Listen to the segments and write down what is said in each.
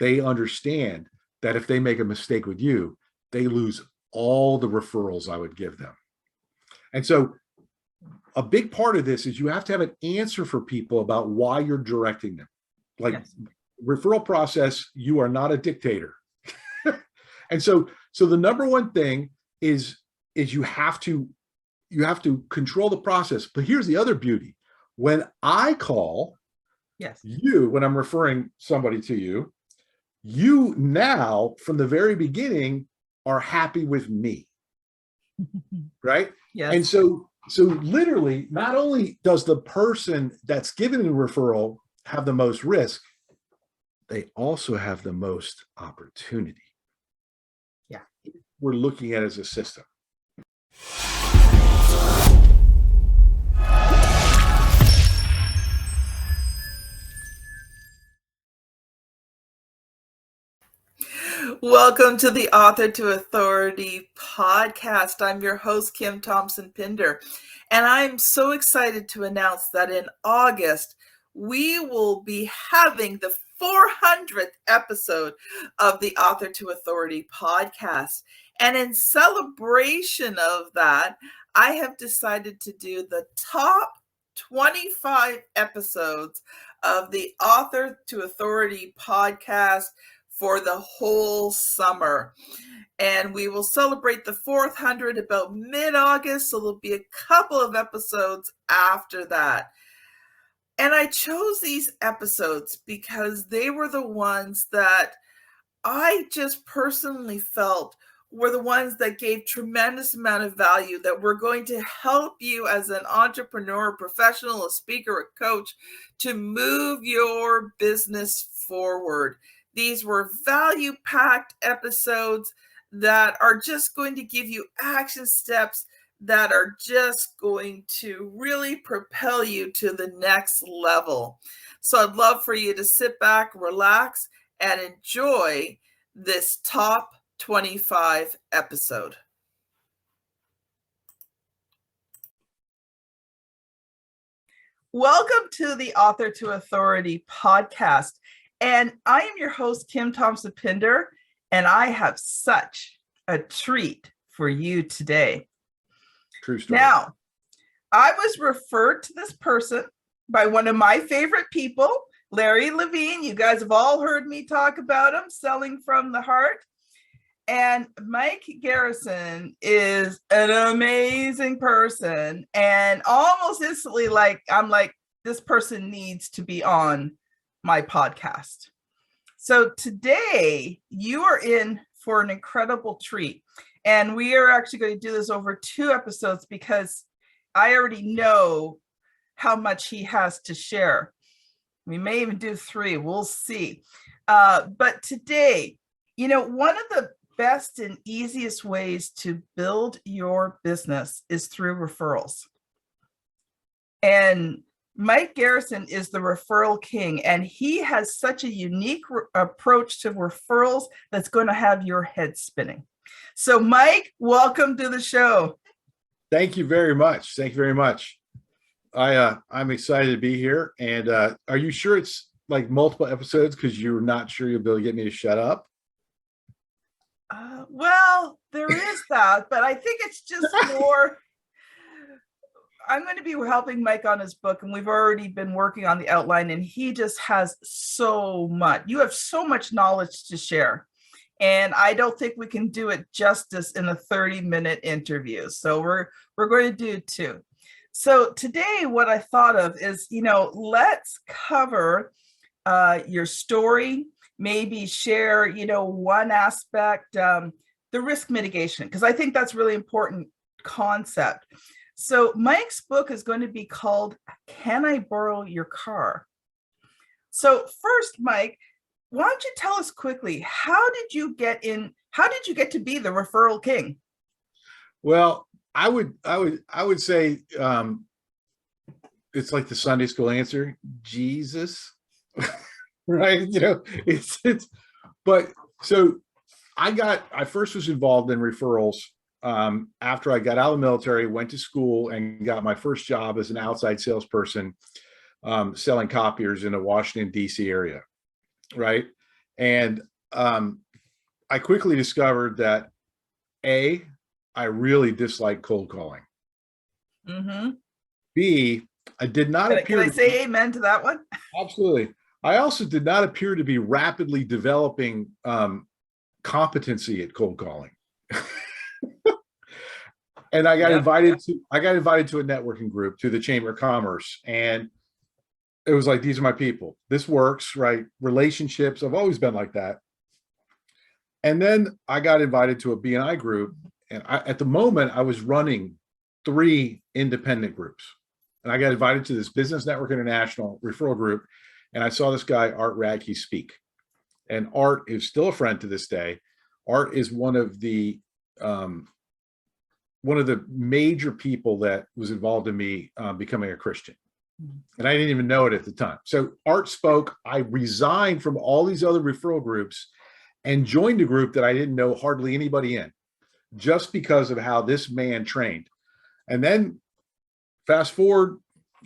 they understand that if they make a mistake with you, they lose all the referrals I would give them. And so a big part of this is you have to have an answer for people about why you're directing them. Like yes. Referral process, you are not a dictator. And so the number one thing is you have to control the process. But here's the other beauty. When I call yes. you, when I'm referring somebody to you, you now from the very beginning are happy with me. Right? Yes. And so literally, not only does the person that's given the referral have the most risk, they also have the most opportunity. Yeah. We're looking at it as a system. Welcome to the Author to Authority podcast. I'm your host, Kim Thompson-Pinder, and I'm so excited to announce that in August, we will be having the 400th episode of the Author to Authority podcast. And in celebration of that, I have decided to do the top 25 episodes of the Author to Authority podcast for the whole summer. And we will celebrate the 400 about mid-August, so there'll be a couple of episodes after that. And I chose these episodes because they were the ones that I just personally felt were the ones that gave tremendous amount of value, that were going to help you as an entrepreneur, a professional, a speaker, a coach, to move your business forward. These were value-packed episodes that are just going to give you action steps that are just going to really propel you to the next level. So I'd love for you to sit back, relax, and enjoy this top 25 episode. Welcome to the Author to Authority podcast. And I am your host, Kim Thompson-Pinder, and I have such a treat for you today. True story. Now, I was referred to this person by one of my favorite people, Larry Levine. You guys have all heard me talk about him, Selling from the Heart. And Mike Garrison is an amazing person. And almost instantly, I'm like, this person needs to be on my podcast. So today you are in for an incredible treat. And we are actually going to do this over 2 episodes because I already know how much he has to share. We may even do 3, we'll see. But today, one of the best and easiest ways to build your business is through referrals. And Mike Garrison is the referral king, and he has such a unique approach to referrals that's going to have your head spinning. So, Mike, welcome to the show. Thank you very much. Thank you very much. I'm excited to be here. And are you sure it's like multiple episodes because you're not sure you'll be able to get me to shut up? Well, there is that, but I think it's just more. I'm going to be helping Mike on his book, and we've already been working on the outline, and he just has so much. You have so much knowledge to share, and I don't think we can do it justice in a 30-minute interview. So we're going to do 2. So today, what I thought of is, let's cover your story, maybe share, one aspect, the risk mitigation, because I think that's really important concept. So Mike's book is going to be called, Can I Borrow Your Car? So first, Mike, why don't you tell us quickly, how did you get to be the referral king? Well, I would say it's like the Sunday school answer, Jesus, right? But so I first was involved in referrals after I got out of the military, went to school and got my first job as an outside salesperson selling copiers in the Washington, D.C. area, right? And I quickly discovered that I really dislike cold calling. Mm-hmm. B, I did not Can I say amen to that one? Absolutely. I also did not appear to be rapidly developing competency at cold calling. And I got invited to a networking group, to the Chamber of Commerce, and it was like, these are my people. This works, right? Relationships. I've always been like that. And then I got invited to a BNI group, and at the moment I was running 3 independent groups, and I got invited to this Business Network International referral group, and I saw this guy Art Radke speak. And Art is still a friend to this day. Art is one of the major people that was involved in me becoming a Christian. And I didn't even know it at the time. So Art spoke. I resigned from all these other referral groups and joined a group that I didn't know hardly anybody in, just because of how this man trained. And then fast forward,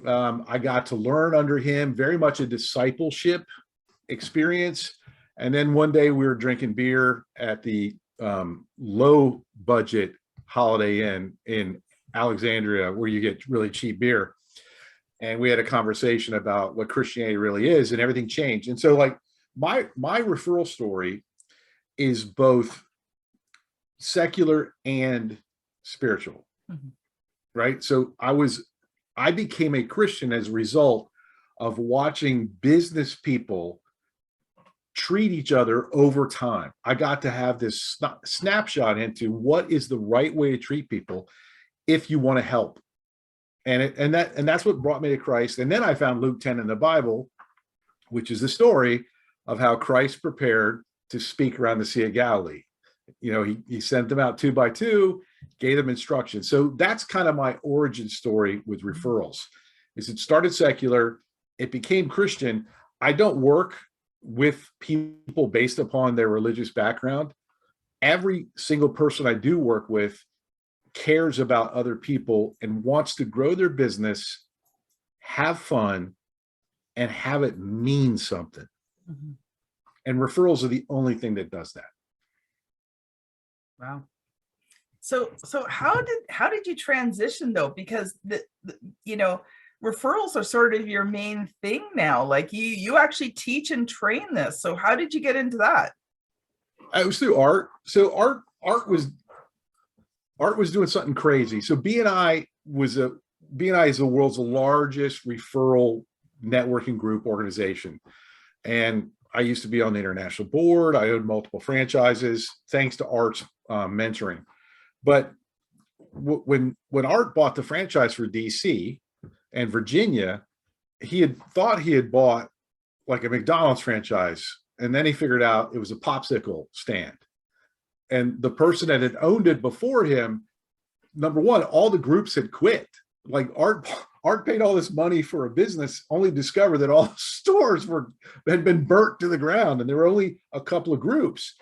I got to learn under him, very much a discipleship experience. And then one day we were drinking beer at the low budget Holiday Inn in Alexandria, where you get really cheap beer. And we had a conversation about what Christianity really is, and everything changed. And so, like, my referral story is both secular and spiritual, right? So I became a Christian as a result of watching business people treat each other over time. I got to have this snapshot into what is the right way to treat people if you want to help. And that's what brought me to Christ. And then I found Luke 10 in the Bible, which is the story of how Christ prepared to speak around the Sea of Galilee. You know, he sent them out 2 by 2, gave them instructions. So that's kind of my origin story with referrals. Is it started secular, it became Christian. I don't work with people based upon their religious background. Every single person I do work with cares about other people and wants to grow their business, have fun, and have it mean something. And referrals are the only thing that does that. Wow. So how did you transition though? Because referrals are sort of your main thing now. Like you actually teach and train this. So how did you get into that? It was through Art. So Art was doing something crazy. So BNI is the world's largest referral networking group organization. And I used to be on the international board. I owned multiple franchises, thanks to Art's mentoring. But when Art bought the franchise for DC and Virginia, he had thought he had bought like a McDonald's franchise. And then he figured out it was a popsicle stand. And the person that had owned it before him, number one, all the groups had quit. Like Art paid all this money for a business, only discovered that all the stores had been burnt to the ground, and there were only a couple of groups.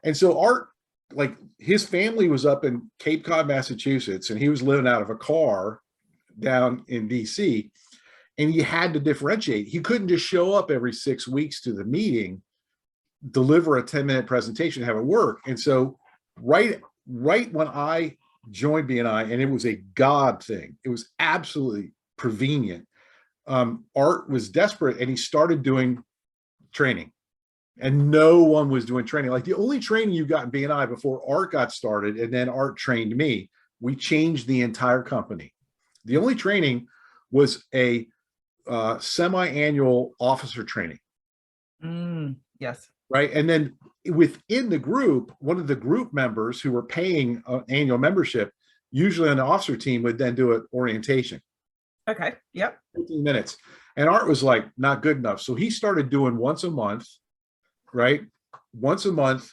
And so Art, like, his family was up in Cape Cod, Massachusetts, and he was living out of a car down in DC. And he had to differentiate. He couldn't just show up every 6 weeks to the meeting, deliver a 10-minute presentation, have it work. And so right when I joined BNI, and it was a God thing, it was absolutely prevenient. Art was desperate, and he started doing training, and no one was doing training. Like, the only training you got in BNI before Art got started, and then Art trained me, we changed the entire company. The only training was a semi-annual officer training. Yes. Right. And then within the group, one of the group members who were paying an annual membership, usually on the officer team, would then do an orientation. Okay. Yep. 15 minutes. And Art was like, not good enough. So he started doing once a month, right? Once a month,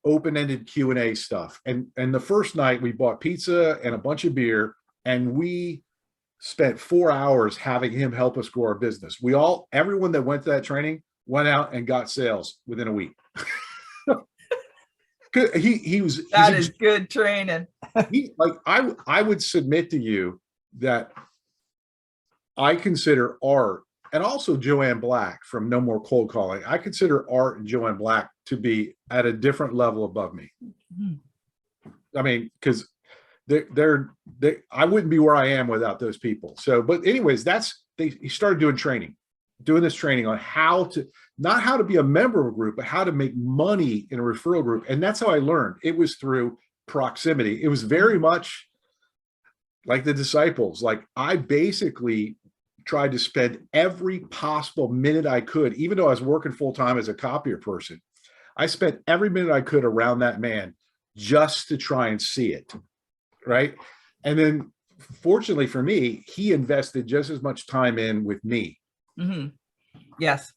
open-ended Q&A stuff. And the first night we bought pizza and a bunch of beer, and we spent 4 hours having him help us grow our business. Everyone that went to that training went out and got sales within a week. That is good training. I would submit to you that I consider Art and also Joanne Black from No More Cold Calling. I consider Art and Joanne Black to be at a different level above me. I mean, because I wouldn't be where I am without those people. So, but anyways, he started doing this training on not how to be a member of a group, but how to make money in a referral group. And that's how I learned. It was through proximity. It was very much like the disciples. Like, I basically tried to spend every possible minute I could, even though I was working full time as a copier person. I spent every minute I could around that man just to try and see it. Right. And then fortunately for me, he invested just as much time in with me. Mm-hmm. Yes.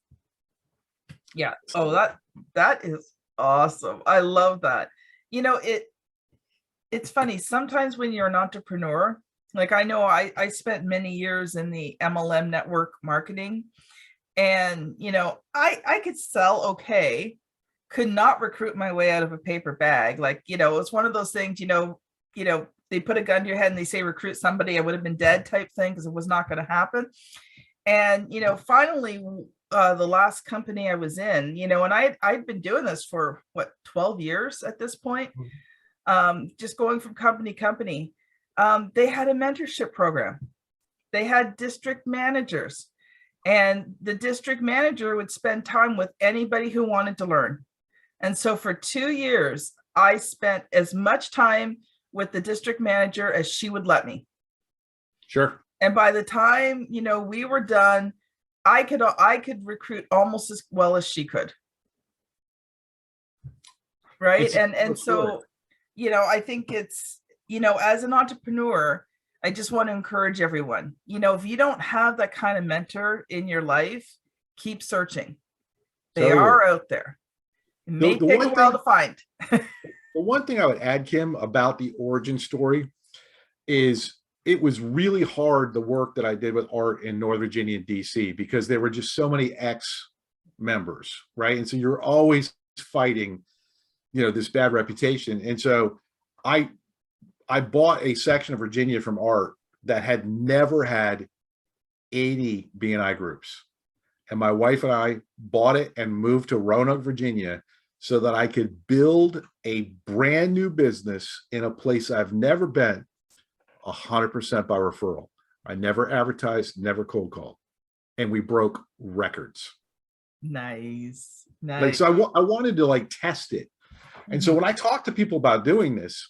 Yeah. Oh, that is awesome. I love that. You know, it's funny. Sometimes when you're an entrepreneur, like, I know I spent many years in the MLM network marketing, and, you know, I could sell okay, could not recruit my way out of a paper bag. Like, you know, it's one of those things, you know, they put a gun to your head and they say, recruit somebody, I would have been dead type thing, because it was not going to happen. And, you know, finally, the last company I was in, you know, and I'd been doing this for 12 years at this point, just going from company to company. They had a mentorship program. They had district managers, and the district manager would spend time with anybody who wanted to learn. And so for 2 years, I spent as much time with the district manager as she would let me. Sure. And by the time, you know, we were done, I could recruit almost as well as she could. Right. So, you know, I think it's, you know, as an entrepreneur, I just want to encourage everyone, you know, if you don't have that kind of mentor in your life, keep searching. They are out there. It may take a while to find. The one thing I would add, Kim, about the origin story is it was really hard, the work that I did with Art in Northern Virginia and DC, because there were just so many ex-members, right? And so you're always fighting, you know, this bad reputation. And so I bought a section of Virginia from Art that had never had 80 BNI groups. And my wife and I bought it and moved to Roanoke, Virginia, so that I could build a brand new business in a place I've never been, 100% by referral. I never advertised, never cold called. And we broke records. Nice. Like, so I wanted to like test it. And so when I talk to people about doing this,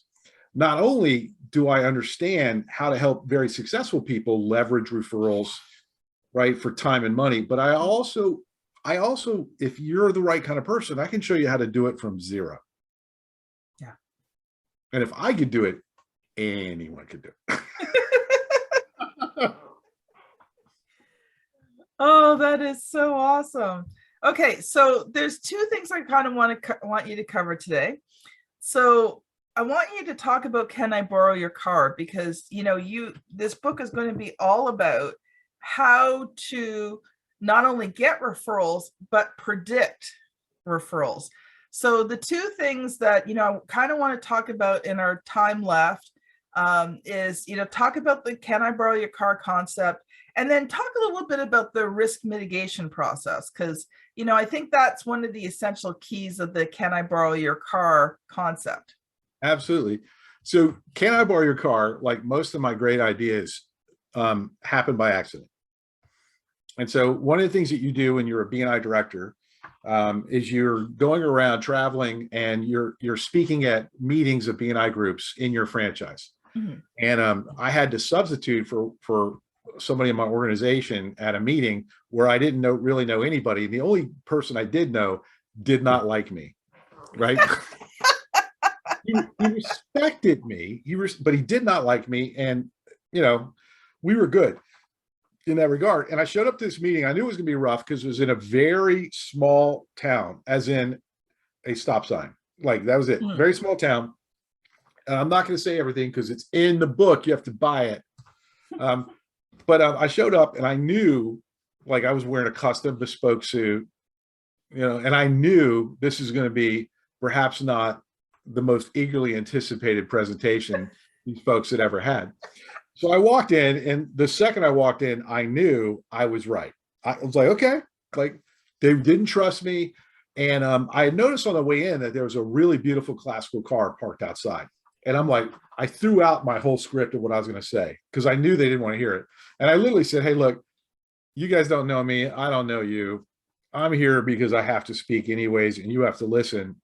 not only do I understand how to help very successful people leverage referrals, right, for time and money, but I also, if you're the right kind of person, I can show you how to do it from zero. Yeah. And if I could do it, anyone could do it. Oh, that is so awesome. Okay, so there's two things I kind of want you to cover today. So I want you to talk about Can I Borrow Your Car? Because, you know, this book is going to be all about how to not only get referrals, but predict referrals. So the two things that, you know, I kind of want to talk about in our time left is, you know, talk about the Can I Borrow Your Car concept, and then talk a little bit about the risk mitigation process. Because, you know, I think that's one of the essential keys of the Can I Borrow Your Car concept. Absolutely. So Can I Borrow Your Car, like most of my great ideas, happen by accident. And so one of the things that you do when you're a BNI director is you're going around traveling and you're speaking at meetings of BNI groups in your franchise. Mm-hmm. And I had to substitute for somebody in my organization at a meeting where I didn't really know anybody. And the only person I did know did not like me, right? He respected me, but he did not like me. And, you know, we were good in that regard. And I showed up to this meeting. I knew it was going to be rough because it was in a very small town, as in a stop sign. Like, that was it. Very small town. And I'm not going to say everything because it's in the book. You have to buy it. But I showed up and I knew, like, I was wearing a custom bespoke suit, you know, and I knew this is going to be perhaps not the most eagerly anticipated presentation these folks had ever had. So I walked in, and the second I walked in, I knew I was right. I was like, okay, like they didn't trust me. And I had noticed on the way in that there was a really beautiful classical car parked outside. And I'm like, I threw out my whole script of what I was going to say because I knew they didn't want to hear it. And I literally said, hey, look, you guys don't know me. I don't know you. I'm here because I have to speak anyways, and you have to listen.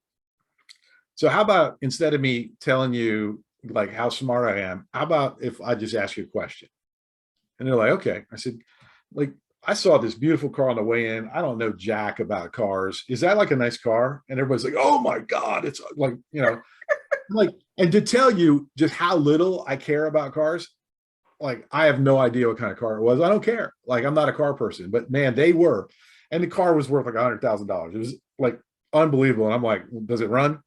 So how about instead of me telling you like how smart I am, how about if I just ask you a question? And they're like, okay. I said, like, I saw this beautiful car on the way in. I don't know jack about cars. Is that like a nice car? And everybody's like, oh my God. It's like, like, and to tell you just how little I care about cars, like I have no idea what kind of car it was. I don't care. Like I'm not a car person, but man, they were. And the car was worth like $100,000. It was like unbelievable. And I'm like, does it run?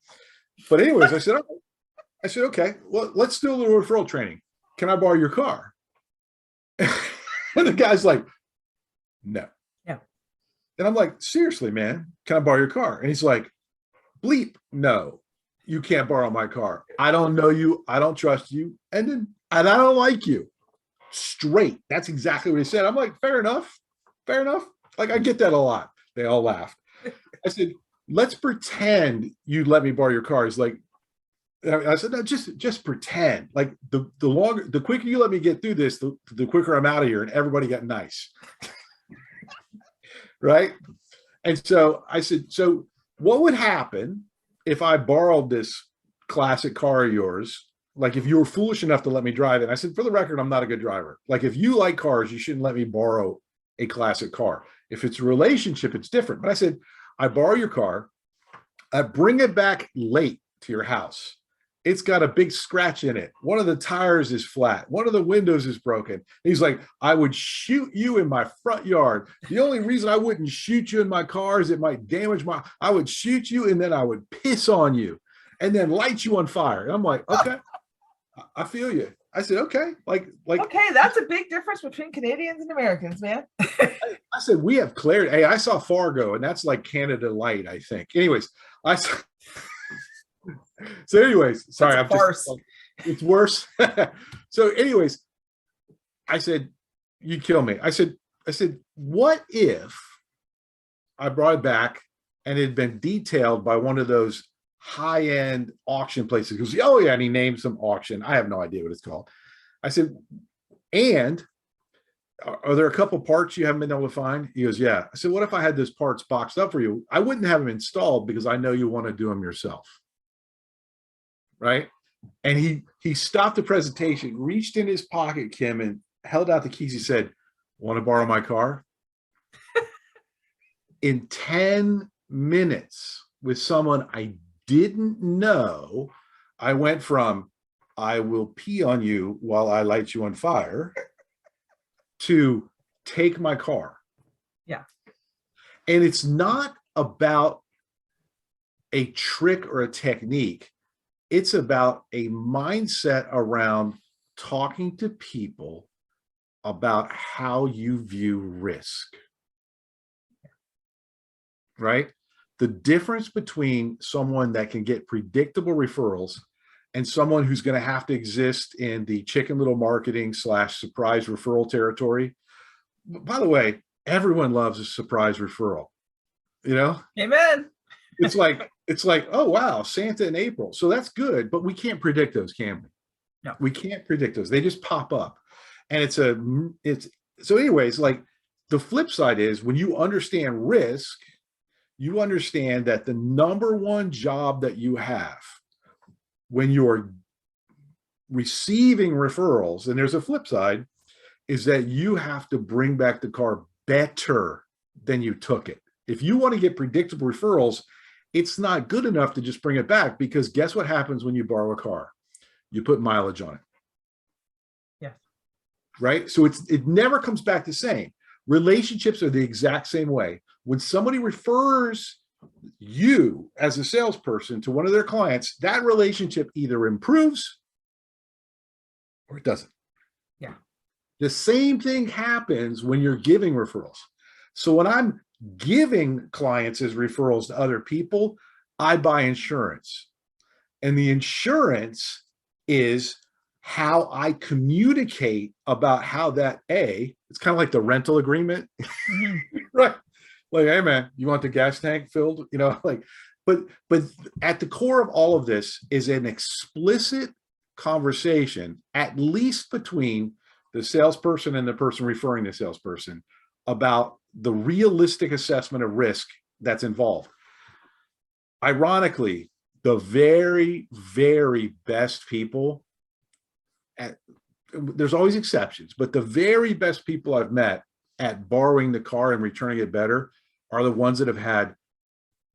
But anyways, I said, okay, well, let's do a little referral training. Can I borrow your car? And the guy's like, no. Yeah. And I'm like, seriously, man, can I borrow your car? And he's like, bleep, no, you can't borrow my car. I don't know you. I don't trust you. And I don't like you. Straight. That's exactly what he said. I'm like, fair enough. Fair enough. Like, I get that a lot. They all laughed. I said, let's pretend you let me borrow your car. He's like, I said, no, just pretend. Like the quicker you let me get through this, the quicker I'm out of here, and everybody got nice. Right? And so I said, so what would happen if I borrowed this classic car of yours? Like if you were foolish enough to let me drive it. I said, for the record, I'm not a good driver. Like if you like cars, you shouldn't let me borrow a classic car. If it's a relationship, it's different. But I said, I borrow your car, I bring it back late to your house. It's got a big scratch in it. One of the tires is flat. One of the windows is broken. He's like, I would shoot you in my front yard. The only reason I wouldn't shoot you in my car is it might damage I would shoot you and then I would piss on you and then light you on fire. And I'm like, okay, I feel you. I said, okay, like, okay, that's a big difference between Canadians and Americans, man. I said, we have clarity. Hey, I saw Fargo and that's like Canada Light, I think. Anyways, so anyways, sorry, I'm just, it's worse. So anyways, I said, you kill me. I said, what if I brought it back and it had been detailed by one of those high-end auction places? He goes, oh yeah, and he named some auction. I have no idea what it's called. I said, and are there a couple parts you haven't been able to find? He goes, yeah. I said, what if I had those parts boxed up for you? I wouldn't have them installed because I know you want to do them yourself. Right? And he stopped the presentation, reached in his pocket, Kim, and held out the keys. He said, want to borrow my car? In 10 minutes with someone I didn't know, I went from I will pee on you while I light you on fire to take my car. Yeah. And it's not about a trick or a technique. It's about a mindset around talking to people about how you view risk. Right? The difference between someone that can get predictable referrals and someone who's going to have to exist in the Chicken Little marketing / surprise referral territory. By the way, everyone loves a surprise referral. You know? Amen. It's like, oh wow, Santa in April. So that's good, but we can't predict those, can we? No. We can't predict those. They just pop up. And so anyways, like the flip side is when you understand risk, you understand that the number one job that you have when you're receiving referrals, and there's a flip side, is that you have to bring back the car better than you took it. If you want to get predictable referrals, it's not good enough to just bring it back, because guess what happens when you borrow a car? You put mileage on it. Yeah. Right? So it never comes back the same. Relationships are the exact same way. When somebody refers you as a salesperson to one of their clients, that relationship either improves or it doesn't. Yeah. The same thing happens when you're giving referrals. So when I'm giving clients as referrals to other people, I buy insurance. And the insurance is, how I communicate about how that it's kind of like the rental agreement, right? Like, hey man, you want the gas tank filled? But at the core of all of this is an explicit conversation, at least between the salesperson and the person referring the salesperson, about the realistic assessment of risk that's involved. Ironically, the very, very best people, there's always exceptions, but the very best people I've met at borrowing the car and returning it better are the ones that have had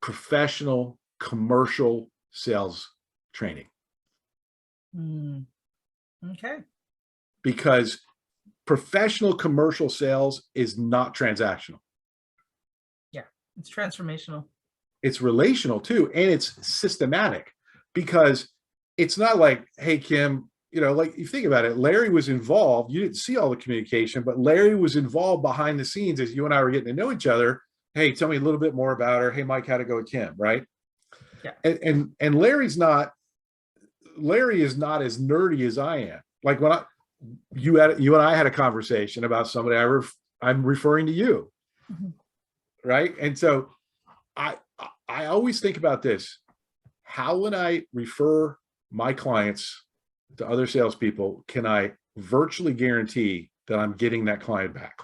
professional commercial sales training. Okay. Because professional commercial sales is not transactional. Yeah, it's transformational. It's relational too, and it's systematic, because it's not like, hey, Kim, like you think about it, Larry was involved. You didn't see all the communication, but Larry was involved behind the scenes as you and I were getting to know each other. Hey, tell me a little bit more about her. Hey, Mike, how'd it go with Kim, right? Yeah. And Larry is not as nerdy as I am. Like when you and I had a conversation about somebody, I'm referring to you, right? And so I always think about this. How, when I refer my clients to other salespeople, can I virtually guarantee that I'm getting that client back?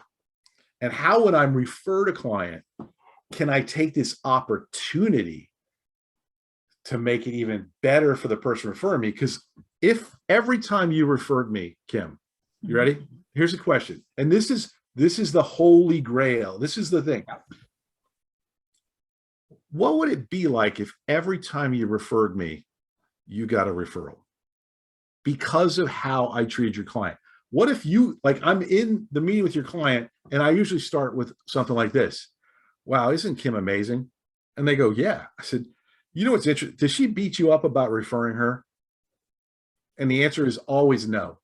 And how, when I'm referred a client, can I take this opportunity to make it even better for the person referring me? Because if every time you referred me, Kim, you ready? Here's a question. And this is the holy grail. This is the thing. What would it be like if every time you referred me, you got a referral because of how I treated your client? What if I'm in the meeting with your client and I usually start with something like this: wow, isn't Kim amazing? And they go, yeah. I said, what's interesting? Does she beat you up about referring her? And the answer is always no.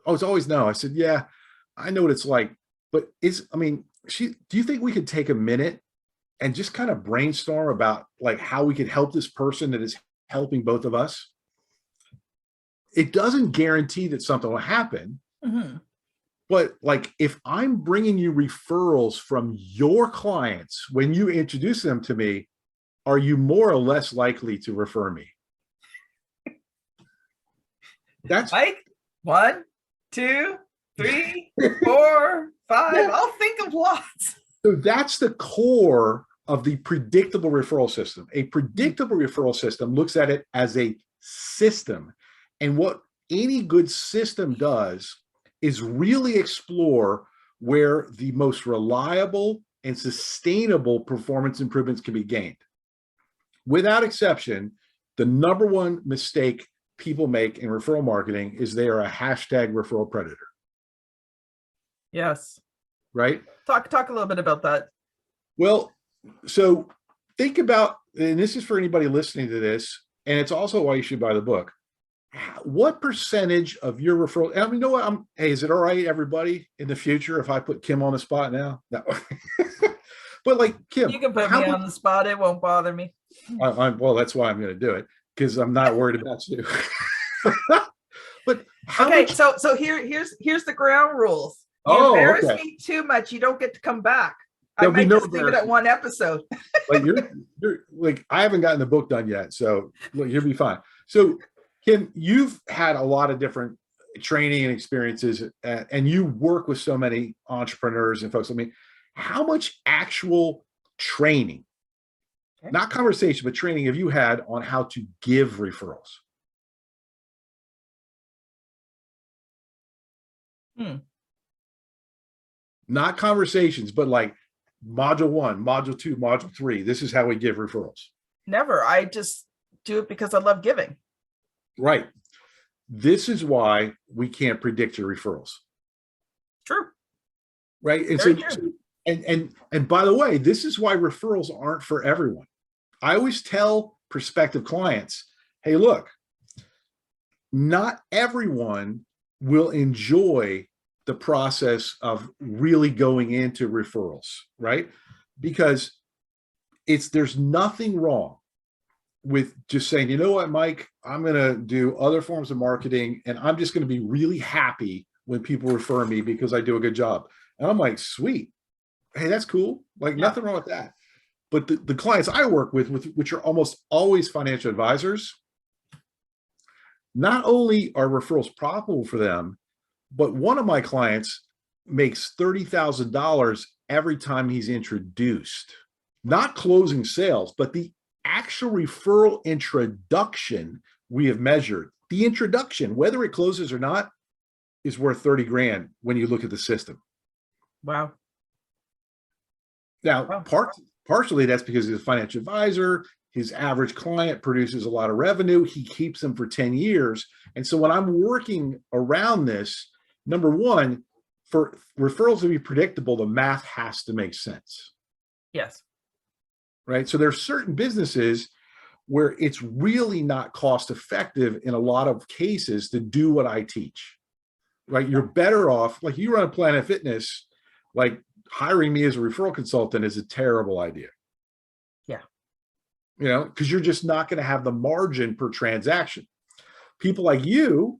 Oh, it's always no. I said, yeah, I know what it's like, but do you think we could take a minute and just kind of brainstorm about like how we could help this person that is helping both of us? It doesn't guarantee that something will happen. But like, if I'm bringing you referrals from your clients, when you introduce them to me, are you more or less likely to refer me? That's like 1, 2, 3, 4, 5. Yeah. I'll think of lots. So that's the core of the predictable referral system. A predictable referral system looks at it as a system. And what any good system does is really explore where the most reliable and sustainable performance improvements can be gained. Without exception, the number one mistake people make in referral marketing is they are a hashtag referral predator. Yes. Right? Talk a little bit about that. Well, so think about, and this is for anybody listening to this, and it's also why you should buy the book. What percentage of your referral, and you know what, hey, is it all right, everybody, in the future if I put Kim on the spot now? No. But like, Kim, you can put me on the spot. It won't bother me. Well, that's why I'm going to do it, because I'm not worried about you. But so here's the ground rules. You embarrass me too much, you don't get to come back. I might just leave it at one episode. Like you're like, I haven't gotten the book done yet, so look, you'll be fine. So Kim, you've had a lot of different training and experiences, and you work with so many entrepreneurs and folks. I mean, how much actual training, not conversation, but training, have you had on how to give referrals? Not conversations, but like module 1, module 2, module 3. This is how we give referrals. Never. I just do it because I love giving. Right. This is why we can't predict your referrals. True. Right. And Very so, true. and by the way, this is why referrals aren't for everyone. I always tell prospective clients, hey, look, not everyone will enjoy the process of really going into referrals, right? Because there's nothing wrong with just saying, you know what, Mike, I'm going to do other forms of marketing and I'm just going to be really happy when people refer me because I do a good job. And I'm like, sweet. Hey, that's cool. Like nothing wrong with that. But the clients I work with, which are almost always financial advisors, not only are referrals profitable for them, but one of my clients makes $30,000 every time he's introduced, not closing sales, but the actual referral introduction we have measured. The introduction, whether it closes or not, is worth 30 grand when you look at the system. Wow. Now, partially that's because he's a financial advisor. His average client produces a lot of revenue. He keeps them for 10 years. And so when I'm working around this, number one, for referrals to be predictable, the math has to make sense. Yes. Right. So there's certain businesses where it's really not cost effective in a lot of cases to do what I teach. Right. You're better off, like you run a Planet Fitness, like hiring me as a referral consultant is a terrible idea. Yeah. You know, because you're just not going to have the margin per transaction. People like you,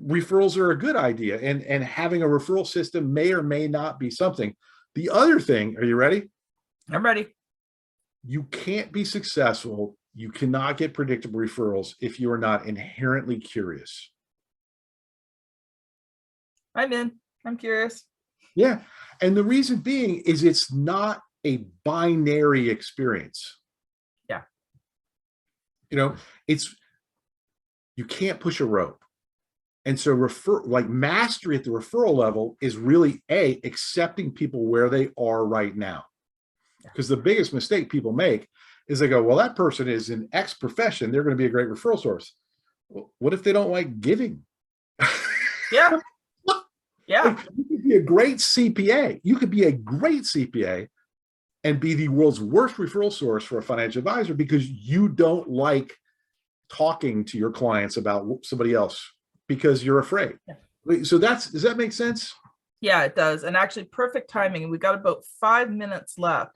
referrals are a good idea, and having a referral system may or may not be something. The other thing, are you ready? I'm ready. You can't be successful. You cannot get predictable referrals if you are not inherently curious. I'm in. I'm curious. Yeah. And the reason being is it's not a binary experience. Yeah. You know, you can't push a rope. And so mastery at the referral level is really accepting people where they are right now. Because the biggest mistake people make is they go, well, that person is in X profession. They're going to be a great referral source. Well, what if they don't like giving? Yeah. Yeah. Like, you could be a great CPA. You could be a great CPA and be the world's worst referral source for a financial advisor because you don't like talking to your clients about somebody else because you're afraid. Yeah. So does that make sense? Yeah, it does. And actually perfect timing. We got about 5 minutes left.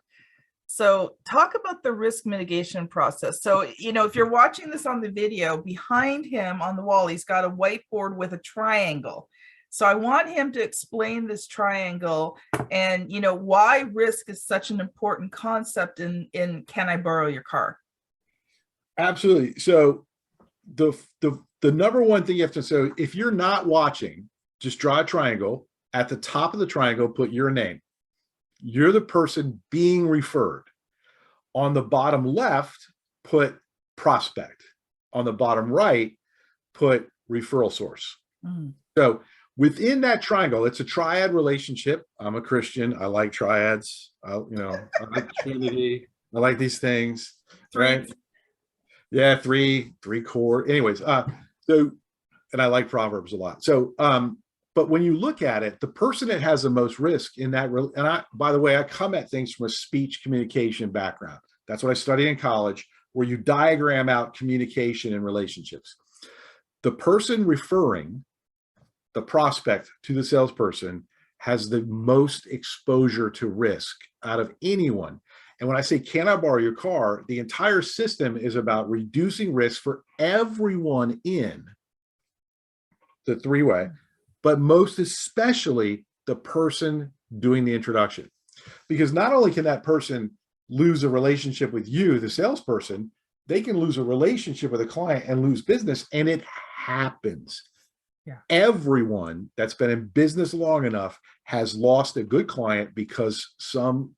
So talk about the risk mitigation process. So, you know, if you're watching this on the video, behind him on the wall, he's got a whiteboard with a triangle. So I want him to explain this triangle and, you know, why risk is such an important concept in Can I Borrow Your Car? Absolutely. So the number one thing you have to, so if you're not watching, just draw a triangle. At the top of the triangle, put your name. You're the person being referred. On the bottom left, put prospect. On the bottom right, put referral source. So within that triangle, it's a triad relationship. I'm a Christian. I like triads. I like Trinity. I like these things. Right? Yeah, three chord. Anyways, and I like Proverbs a lot. So, but when you look at it, the person that has the most risk in that, by the way, I come at things from a speech communication background. That's what I studied in college, where you diagram out communication and relationships. The person referring the prospect to the salesperson has the most exposure to risk out of anyone. And when I say, can I borrow your car? The entire system is about reducing risk for everyone in the three-way, but most especially the person doing the introduction. Because not only can that person lose a relationship with you, the salesperson, they can lose a relationship with a client and lose business, and it happens. Yeah. Everyone that's been in business long enough has lost a good client because some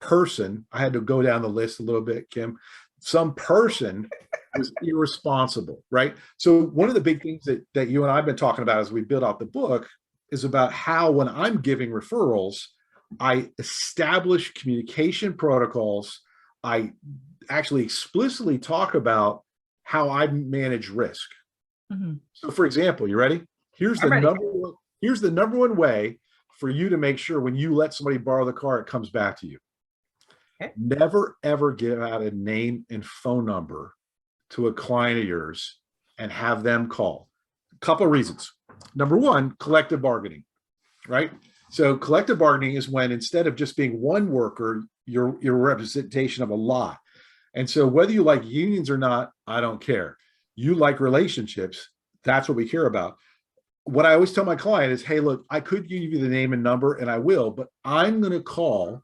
person, I had to go down the list a little bit, Kim, some person was irresponsible, right? So one of the big things that you and I have been talking about as we build out the book is about how when I'm giving referrals, I establish communication protocols. I actually explicitly talk about how I manage risk. Mm-hmm. So for example, you ready? Here's the number one way for you to make sure when you let somebody borrow the car, it comes back to you. Okay. Never, ever give out a name and phone number to a client of yours and have them call. A couple of reasons. Number one, collective bargaining, right? So collective bargaining is when instead of just being one worker, you're a representation of a lot. And so whether you like unions or not, I don't care. You like relationships. That's what we care about. What I always tell my client is, hey, look, I could give you the name and number, and I will, but I'm going to call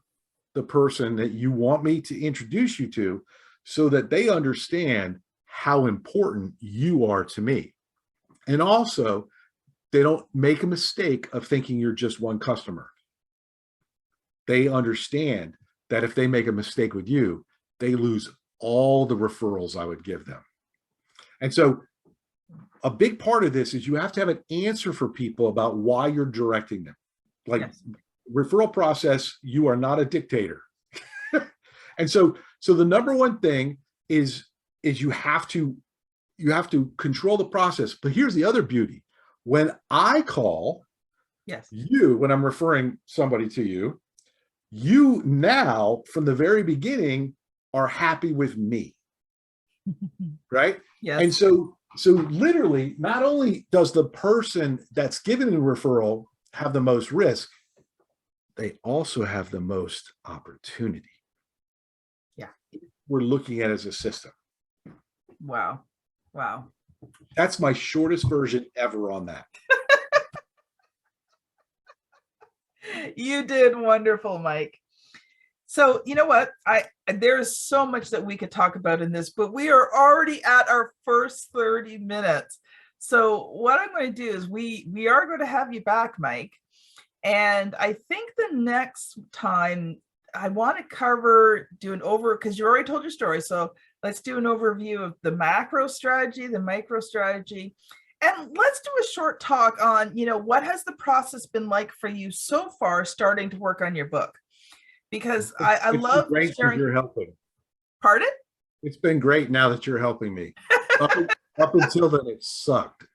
the person that you want me to introduce you to so that they understand how important you are to me. And also, they don't make a mistake of thinking you're just one customer. They understand that if they make a mistake with you, they lose all the referrals I would give them. And so a big part of this is you have to have an answer for people about why you're directing them. Like Yes. referral process, you are not a dictator. And so the number one thing is you have to control the process. But here's the other beauty. When I call Yes. you, when I'm referring somebody to you, you now from the very beginning are happy with me, right? Yes. And so literally, not only does the person that's given the referral have the most risk, they also have the most opportunity. Yeah. We're looking at it as a system. Wow. Wow. That's my shortest version ever on that. You did wonderful, Mike. So you know what? There is so much that we could talk about in this, but we are already at our first 30 minutes. So what I'm going to do is we are going to have you back, Mike. And I think the next time I want to do an because you already told your story. So let's do an overview of the macro strategy, the micro strategy. And let's do a short talk on, what has the process been like for you so far starting to work on your book? Because I love great sharing. You're helping. Pardon? It's been great now that you're helping me. Up until then, it sucked.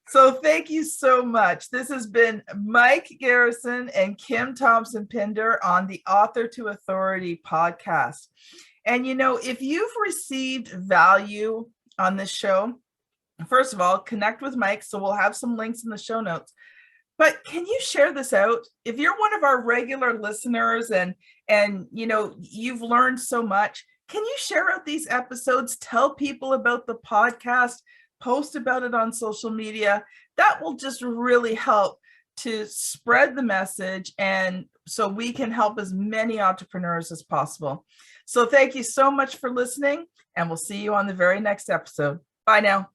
So thank you so much. This has been Mike Garrison and Kim Thompson-Pinder on the Author to Authority podcast. And, if you've received value on this show, first of all, connect with Mike. So we'll have some links in the show notes. But can you share this out? If you're one of our regular listeners and you've learned so much, can you share out these episodes? Tell people about the podcast, post about it on social media. That will just really help to spread the message, and so we can help as many entrepreneurs as possible. So thank you so much for listening, and we'll see you on the very next episode. Bye now.